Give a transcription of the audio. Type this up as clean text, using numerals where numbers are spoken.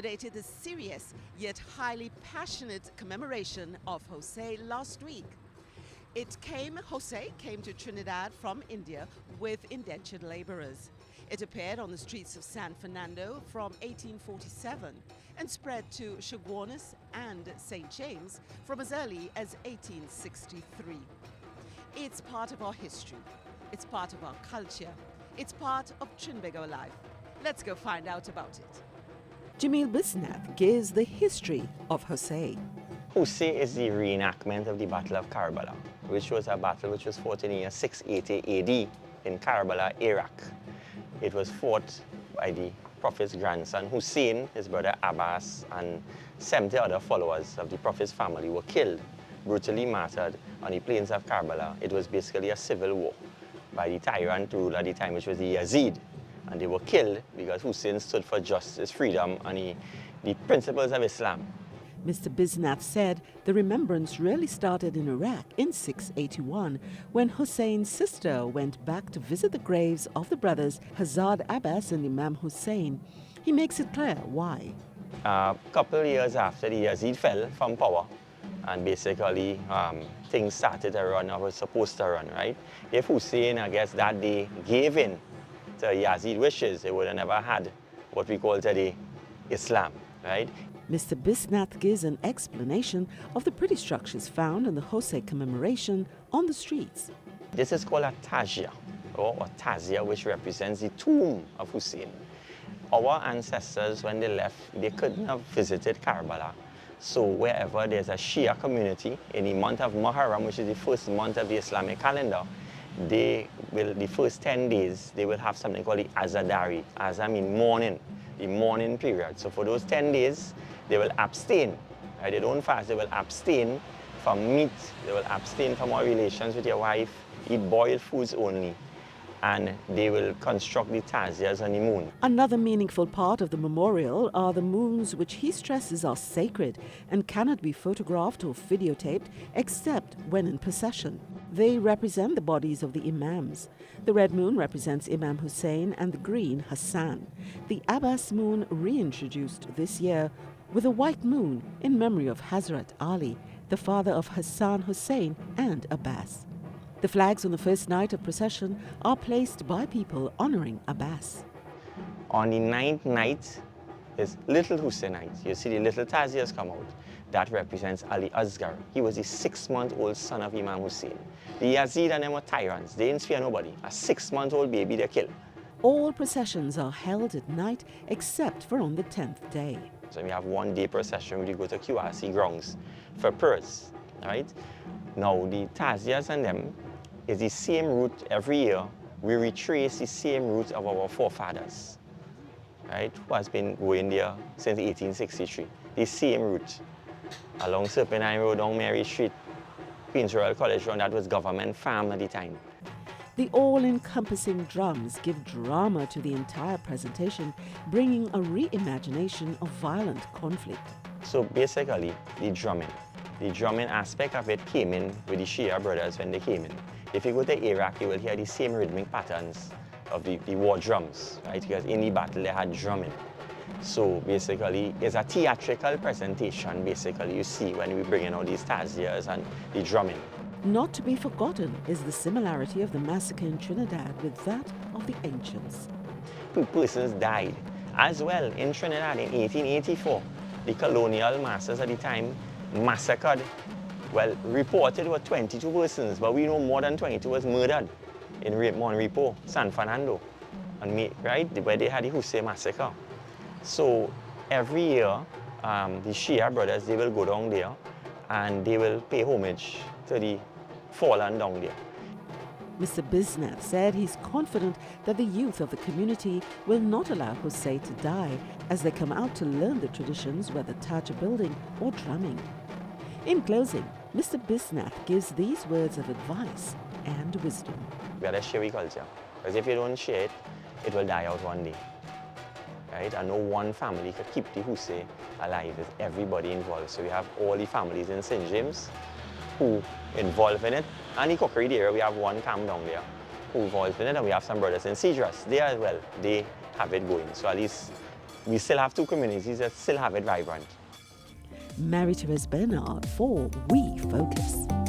accommodated the serious yet highly passionate commemoration of Hosay last week. Hosay came to Trinidad from India with indentured laborers. It appeared on the streets of San Fernando from 1847 and spread to Chaguanas and St. James from as early as 1863. It's part of our history. It's part of our culture. It's part of Trinbago life. Let's go find out about it. Jameel Bisnath gives the history of Hosay. Hosay is the reenactment of the Battle of Karbala, which was a battle which was fought in the year 680 AD in Karbala, Iraq. It was fought by the Prophet's grandson Hussein, his brother Abbas, and 70 other followers of the Prophet's family were killed, brutally martyred on the plains of Karbala. It was basically a civil war by the tyrant ruler at the time, which was the Yazid. And they were killed because Hussein stood for justice, freedom, and the principles of Islam. Mr. Bisnath said the remembrance really started in Iraq in 681 when Hussein's sister went back to visit the graves of the brothers Hazrat Abbas and Imam Hussein. He makes it clear why. A couple of years after the Yazid fell from power, and basically things started to run or were supposed to run, right? If Hussein, I guess, that day gave in to Yazid wishes, they would have never had what we call today Islam, right? Mr. Bisnath gives an explanation of the pretty structures found in the Hosay commemoration on the streets. This is called a tajia, or tazia, which represents the tomb of Hussein. Our ancestors, when they left, they couldn't have visited Karbala. So wherever there's a Shia community, in the month of Muharram, which is the first month of the Islamic calendar, the first 10 days, they will have something called the Azadari. Azza means morning, the morning period. So for those 10 days, they will abstain. Right? They don't fast, they will abstain from meat, they will abstain from all relations with your wife, eat boiled foods only, and they will construct the tazias on the moon. Another meaningful part of the memorial are the moons, which he stresses are sacred and cannot be photographed or videotaped except when in procession. They represent the bodies of the imams. The red moon represents Imam Hussein and the green Hassan. The Abbas moon reintroduced this year with a white moon in memory of Hazrat Ali, the father of Hassan Hussein and Abbas. The flags on the first night of procession are placed by people honoring Abbas. On the 9th night is Little Husseinite. You see the little tazias come out. That represents Ali Asghar. He was the 6-month-old son of Imam Hussein. The Yazid and them were tyrants. They didn't fear nobody. A 6-month-old baby they killed. All processions are held at night except for on the 10th day. So we have one-day procession where we go to QRC grounds for prayers, right? Now the tazias and them is the same route every year. We retrace the same route of our forefathers, right? Who has been going there since 1863. The same route. Along Serpentine Road, down Mary Street, Queen's Royal College Road, that was government farm at the time. The all-encompassing drums give drama to the entire presentation, bringing a reimagination of violent conflict. So basically, the drumming aspect of it came in with the Shia brothers when they came in. If you go to Iraq, you will hear the same rhythmic patterns of the war drums, right? Because in the battle, they had drumming. So basically, it's a theatrical presentation, basically, you see when we bring in all these tazias and the drumming. Not to be forgotten is the similarity of the massacre in Trinidad with that of the ancients. 2 persons died. As well, in Trinidad in 1884, the colonial masters at the time massacred, well, reported were 22 persons, but we know more than 22 was murdered in Monrepo, San Fernando, and right, where they had the Hosay massacre. So every year, the Shia brothers, they will go down there and they will pay homage to the fallen down there. Mr. Bisnath said he's confident that the youth of the community will not allow Hosay to die as they come out to learn the traditions, whether taja building or drumming. In closing, Mr. Bisnath gives these words of advice and wisdom. We gotta share our culture, because if you don't share it, it will die out one day. Right? And no one family could keep the Hosay alive. There's everybody involved. So we have all the families in St. James who involved in it. And the cookery there, we have one camp down there who involved in it. And we have some brothers in Cedras. They as well, they have it going. So at least we still have two communities that still have it vibrant. Marie-Therese Bernard for We Focus.